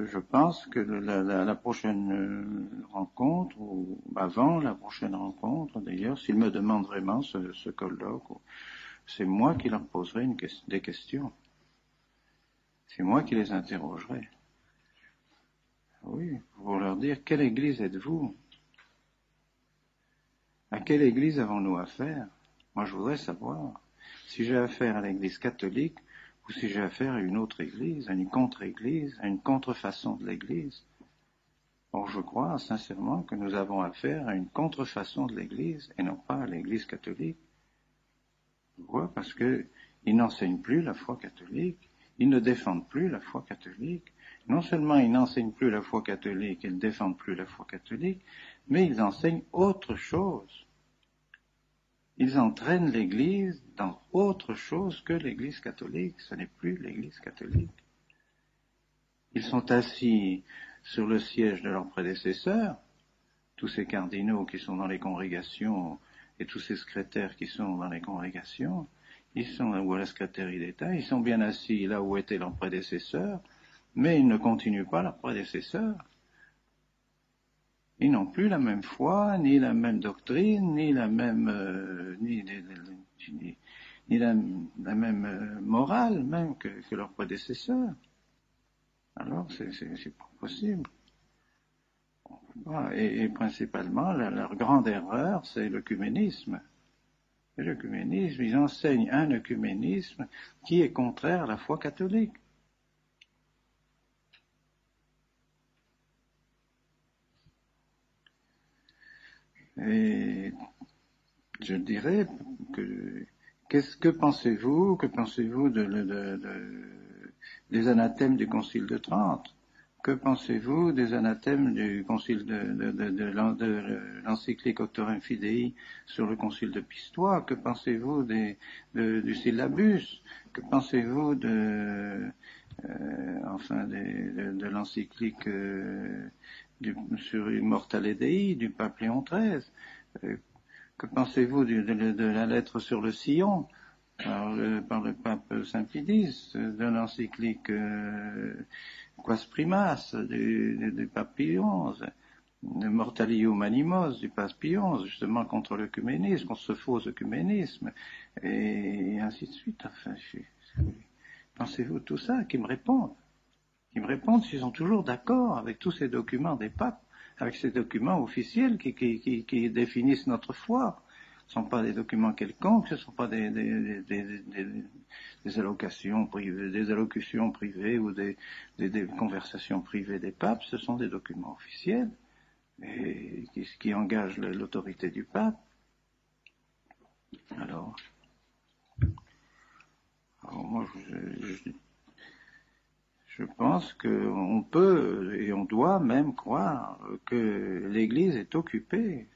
je pense que la prochaine rencontre, ou avant la prochaine rencontre d'ailleurs, s'ils me demandent vraiment ce colloque, c'est moi qui leur poserai des questions. C'est moi qui les interrogerai. Oui, pour leur dire, quelle église êtes-vous? À quelle église avons-nous affaire? Moi, je voudrais savoir si j'ai affaire à l'église catholique ou si j'ai affaire à une autre église, à une contre-église, à une contrefaçon de l'église. Or, je crois sincèrement que nous avons affaire à une contrefaçon de l'église et non pas à l'église catholique. Pourquoi? Parce qu'ils n'enseignent plus la foi catholique, ils ne défendent plus la foi catholique. Non seulement ils n'enseignent plus la foi catholique, ils ne défendent plus la foi catholique, mais ils enseignent autre chose. Ils entraînent l'Église dans autre chose que l'Église catholique. Ce n'est plus l'Église catholique. Ils sont assis sur le siège de leurs prédécesseurs, tous ces cardinaux qui sont dans les congrégations et tous ces secrétaires qui sont dans les congrégations, ils sont, ou à la secrétaire d'État, ils sont bien assis là où étaient leurs prédécesseurs, mais ils ne continuent pas leurs prédécesseurs. Ils n'ont plus la même foi, ni la même doctrine, ni la même, ni la même morale même que leurs prédécesseurs. Alors, c'est pas possible. Et principalement, leur grande erreur, c'est l'œcuménisme. Et l'œcuménisme, ils enseignent un œcuménisme qui est contraire à la foi catholique. Et je dirais que pensez-vous des anathèmes du Concile de Trente? Que pensez-vous des anathèmes du Concile de l'encyclique Auctorem Fidei sur le Concile de Pistoie? Que pensez-vous du syllabus? Que pensez-vous de l'encyclique sur Immortale Dei du pape Léon XIII? Que pensez-vous de la lettre sur le sillon par le pape Saint-Pidis, de l'encyclique Quas Primas du pape Pie XI, de Mortalium Humanimos du pape Pie XI, justement contre l'œcuménisme, contre ce faux œcuménisme, et ainsi de suite. Enfin, pensez-vous tout ça? Qui me répondent s'ils sont toujours d'accord avec tous ces documents des papes, avec ces documents officiels qui définissent notre foi. Ce ne sont pas des documents quelconques, ce ne sont pas des allocations privées, des allocutions privées ou des conversations privées des papes, ce sont des documents officiels et qui engagent l'autorité du pape. Alors moi, je pense qu'on peut et on doit même croire que l'Église est occupée,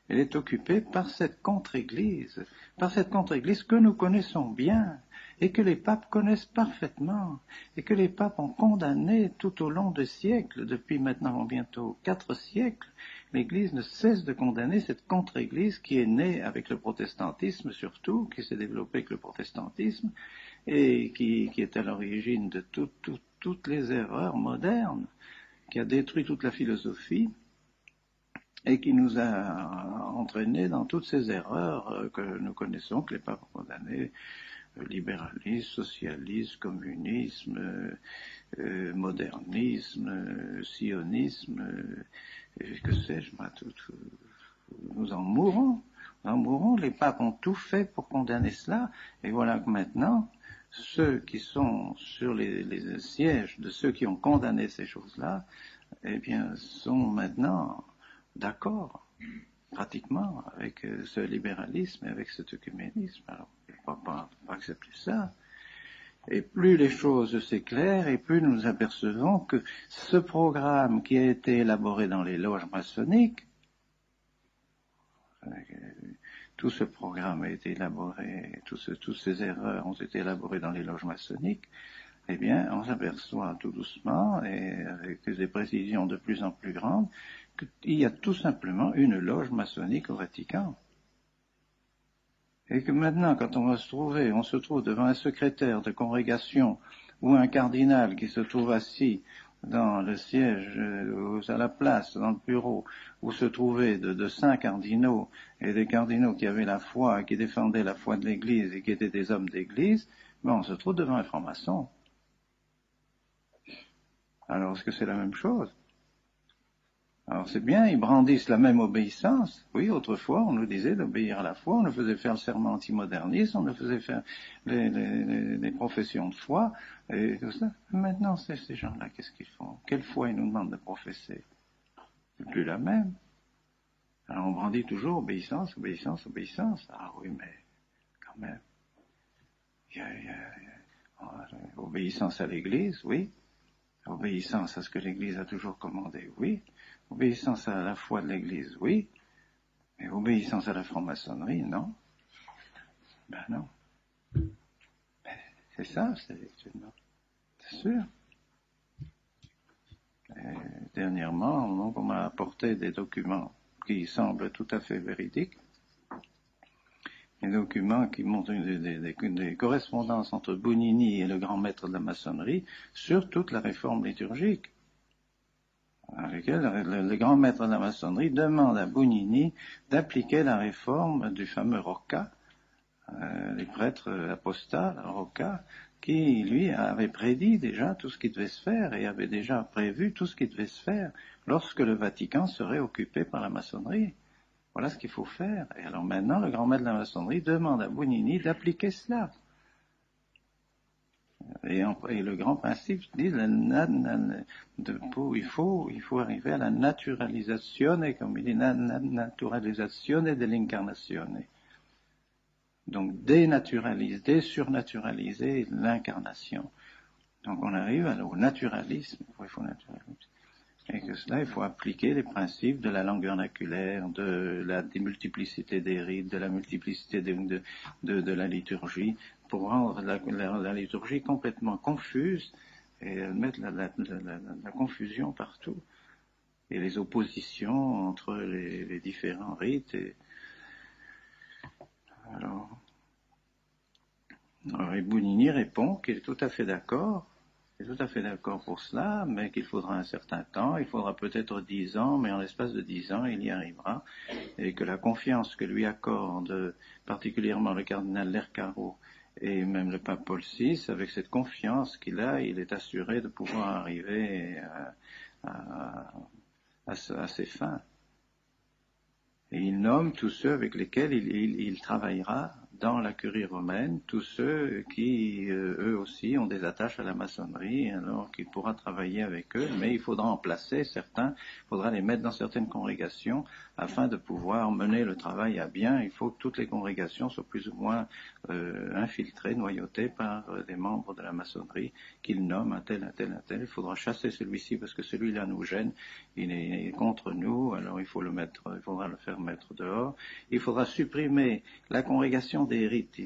Elle est occupée par cette contre-Église que nous connaissons bien et que les papes connaissent parfaitement et que les papes ont condamné tout au long des siècles, depuis maintenant bientôt 4 siècles. L'Église ne cesse de condamner cette contre-Église qui est née avec le protestantisme surtout, qui s'est développée avec le protestantisme et qui est à l'origine de toutes les erreurs modernes, qui a détruit toute la philosophie et qui nous a entraînés dans toutes ces erreurs que nous connaissons, que les papes ont condamnées, libéralisme, socialisme, communisme, modernisme, sionisme, que sais-je, nous en mourrons, les papes ont tout fait pour condamner cela, et voilà que maintenant, ceux qui sont sur les sièges de ceux qui ont condamné ces choses-là, eh bien, sont maintenant d'accord, pratiquement, avec ce libéralisme et avec cet œcuménisme. Alors, il ne faut pas accepter ça. Et plus les choses s'éclairent, et plus nous nous apercevons que ce programme qui a été élaboré dans les loges maçonniques, tout ce programme a été élaboré, toutes ces erreurs ont été élaborées dans les loges maçonniques, eh bien, on s'aperçoit tout doucement, et avec des précisions de plus en plus grandes, qu'il y a tout simplement une loge maçonnique au Vatican. Et que maintenant, quand on se trouve devant un secrétaire de congrégation ou un cardinal qui se trouve assis dans le siège, à la place, dans le bureau, où se trouvaient de saints cardinaux, et des cardinaux qui avaient la foi, qui défendaient la foi de l'Église, et qui étaient des hommes d'Église, ben on se trouve devant un franc-maçon. Alors, est-ce que c'est la même chose? Alors c'est bien, ils brandissent la même obéissance. Oui, autrefois, on nous disait d'obéir à la foi, on nous faisait faire le serment antimoderniste, on nous faisait faire les professions de foi, et tout ça. Maintenant, ces gens-là, qu'est-ce qu'ils font? Quelle foi ils nous demandent de professer? C'est plus la même. Alors on brandit toujours obéissance, obéissance, obéissance. Ah oui, mais quand même, obéissance à l'Église, oui. Obéissance à ce que l'Église a toujours commandé, oui. Obéissance à la foi de l'Église, oui. Mais obéissance à la franc-maçonnerie, non. Ben non. C'est ça, c'est sûr. Et dernièrement, donc, on m'a apporté des documents qui semblent tout à fait véridiques. Des documents qui montrent des correspondances entre Bounini et le grand maître de la maçonnerie sur toute la réforme liturgique. Avec lequel le grand maître de la maçonnerie demande à Bounini d'appliquer la réforme du fameux Rocca, les prêtres apostats, Rocca, qui, lui, avait prédit déjà tout ce qui devait se faire et avait déjà prévu tout ce qui devait se faire lorsque le Vatican serait occupé par la maçonnerie. Voilà ce qu'il faut faire. Et alors maintenant, le grand maître de la maçonnerie demande à Bounini d'appliquer cela. Et le grand principe dit il faut arriver à la naturalisazione, comme il dit, naturalisazione dell'incarnazione. Donc désurnaturaliser l'incarnation. Donc on arrive au naturalisme, il faut naturalisme. Et que cela, il faut appliquer les principes de la langue vernaculaire, de la démultiplicité des rites, de la multiplicité de la liturgie, pour rendre la liturgie complètement confuse et mettre la confusion partout. Et les oppositions entre les différents rites. Alors Bounini répond qu'il est tout à fait d'accord. Je suis tout à fait d'accord pour cela, mais qu'il faudra un certain temps, il faudra peut-être 10 ans, mais en l'espace de 10 ans, il y arrivera, et que la confiance que lui accorde particulièrement le cardinal Lercaro et même le pape Paul VI, avec cette confiance qu'il a, il est assuré de pouvoir arriver à ses fins. Et il nomme tous ceux avec lesquels il travaillera dans la curie romaine, tous ceux qui, eux aussi, ont des attaches à la maçonnerie, alors qu'il pourra travailler avec eux, mais il faudra en placer certains, il faudra les mettre dans certaines congrégations, afin de pouvoir mener le travail à bien. Il faut que toutes les congrégations soient plus ou moins infiltrées, noyautées par des membres de la maçonnerie, qu'il nomme un tel, un tel, un tel. Il faudra chasser celui-ci parce que celui-là nous gêne, il est contre nous, alors il faudra le faire mettre dehors. Il faudra supprimer la congrégation des rites,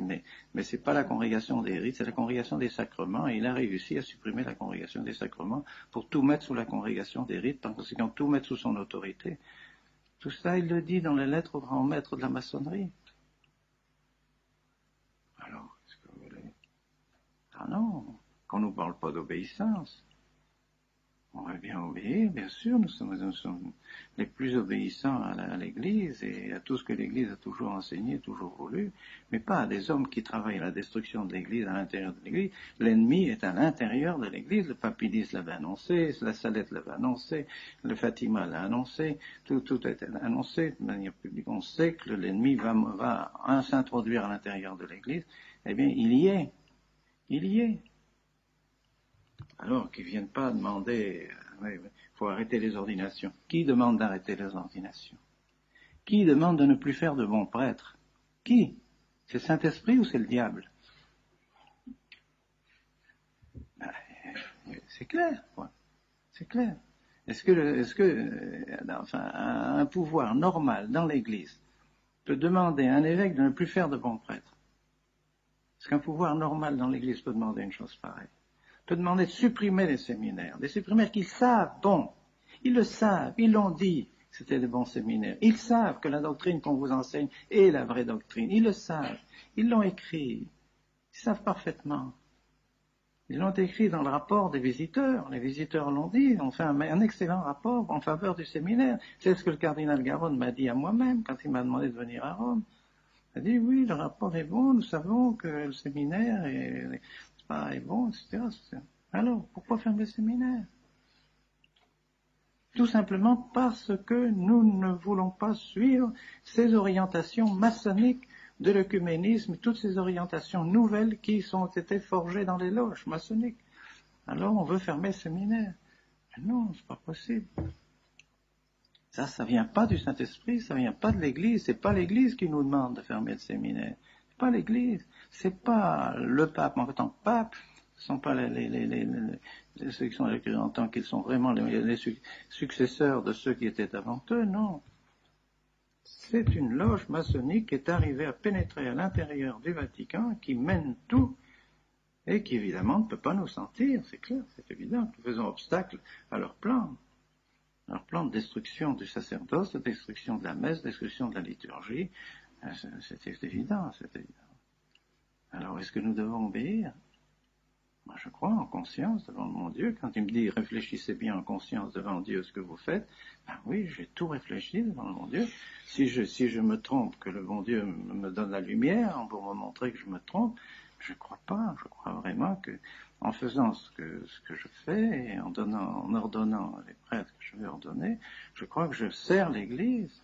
mais c'est pas la congrégation des rites, c'est la congrégation des sacrements, et il a réussi à supprimer la congrégation des sacrements pour tout mettre sous la congrégation des rites, en conséquent tout mettre sous son autorité. Tout ça, il le dit dans les lettres au grand maître de la maçonnerie. Alors, qu'est-ce que vous voulez? Ah non, qu'on ne nous parle pas d'obéissance. On va bien obéir, bien sûr, nous sommes les plus obéissants à l'Église et à tout ce que l'Église a toujours enseigné, toujours voulu, mais pas à des hommes qui travaillent à la destruction de l'Église, à l'intérieur de l'Église. L'ennemi est à l'intérieur de l'Église, le Papidis l'avait annoncé, la Salette l'avait annoncé, le Fatima l'a annoncé, tout a été annoncé de manière publique. On sait que l'ennemi va s'introduire à l'intérieur de l'Église. Eh bien, il y est. Alors qu'ils ne viennent pas demander, il faut arrêter les ordinations. Qui demande d'arrêter les ordinations? Qui demande de ne plus faire de bons prêtres? Qui? C'est le Saint-Esprit ou c'est le diable? C'est clair, quoi. C'est clair. Est-ce que un pouvoir normal dans l'Église peut demander à un évêque de ne plus faire de bons prêtres? Est-ce qu'un pouvoir normal dans l'Église peut demander une chose pareille? Peut demander de supprimer les séminaires, des séminaires qu'ils savent, ils le savent, ils l'ont dit, c'était des bons séminaires, ils savent que la doctrine qu'on vous enseigne est la vraie doctrine, ils le savent, ils l'ont écrit, ils savent parfaitement, Ils l'ont écrit dans le rapport des visiteurs. Les visiteurs l'ont dit, ont fait un excellent rapport en faveur du séminaire. C'est ce que le cardinal Garonne m'a dit à moi-même quand il m'a demandé de venir à Rome. Il a dit, oui, le rapport est bon, nous savons que le séminaire est bon, etc. Alors, pourquoi fermer le séminaire? Tout simplement parce que nous ne voulons pas suivre ces orientations maçonniques de l'œcuménisme, toutes ces orientations nouvelles qui ont été forgées dans les loges maçonniques. Alors on veut fermer le séminaire. Mais non, c'est pas possible. Ça vient pas du Saint-Esprit, ça vient pas de l'Église, c'est pas l'Église qui nous demande de fermer le séminaire. C'est pas l'Église, c'est pas le pape en tant que pape, ce sont pas ceux qui sont écrits en tant qu'ils sont vraiment les successeurs de ceux qui étaient avant eux, non. C'est une loge maçonnique qui est arrivée à pénétrer à l'intérieur du Vatican, qui mène tout, et qui évidemment ne peut pas nous sentir, c'est clair, c'est évident. Nous faisons obstacle à leur plan de destruction du sacerdoce, de destruction de la messe, de destruction de la liturgie. C'est évident, c'est évident. Alors, est-ce que nous devons obéir? Moi, je crois en conscience devant mon Dieu. Quand il me dit réfléchissez bien en conscience devant Dieu ce que vous faites, ben oui, j'ai tout réfléchi devant mon Dieu. Si je me trompe, que le bon Dieu me donne la lumière pour me montrer que je me trompe, je crois pas. Je crois vraiment que en faisant ce que je fais et en ordonnant les prêtres que je vais ordonner, je crois que je sers l'Église.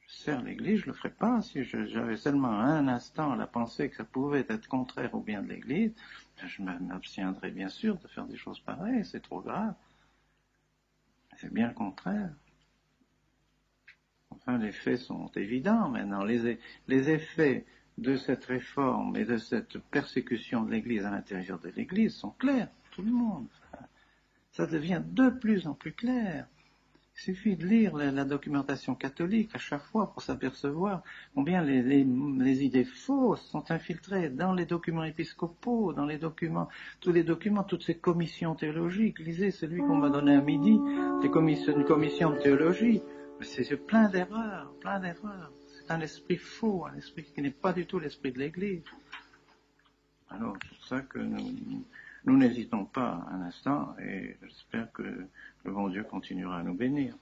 Je le ferais pas si j'avais seulement un instant la pensée que ça pouvait être contraire au bien de l'Église. Je m'abstiendrais bien sûr de faire des choses pareilles, c'est trop grave. C'est bien le contraire. Enfin, les faits sont évidents maintenant. Les effets de cette réforme et de cette persécution de l'Église à l'intérieur de l'Église sont clairs, tout le monde. Ça devient de plus en plus clair. Il suffit de lire la documentation catholique à chaque fois pour s'apercevoir combien les idées fausses sont infiltrées dans les documents épiscopaux, dans tous les documents, toutes ces commissions théologiques. Lisez celui qu'on m'a donné à midi, une commission de théologie. C'est plein d'erreurs, plein d'erreurs. C'est un esprit faux, un esprit qui n'est pas du tout l'esprit de l'Église. Alors, c'est pour ça que nous n'hésitons pas un instant et j'espère que le bon Dieu continuera à nous bénir.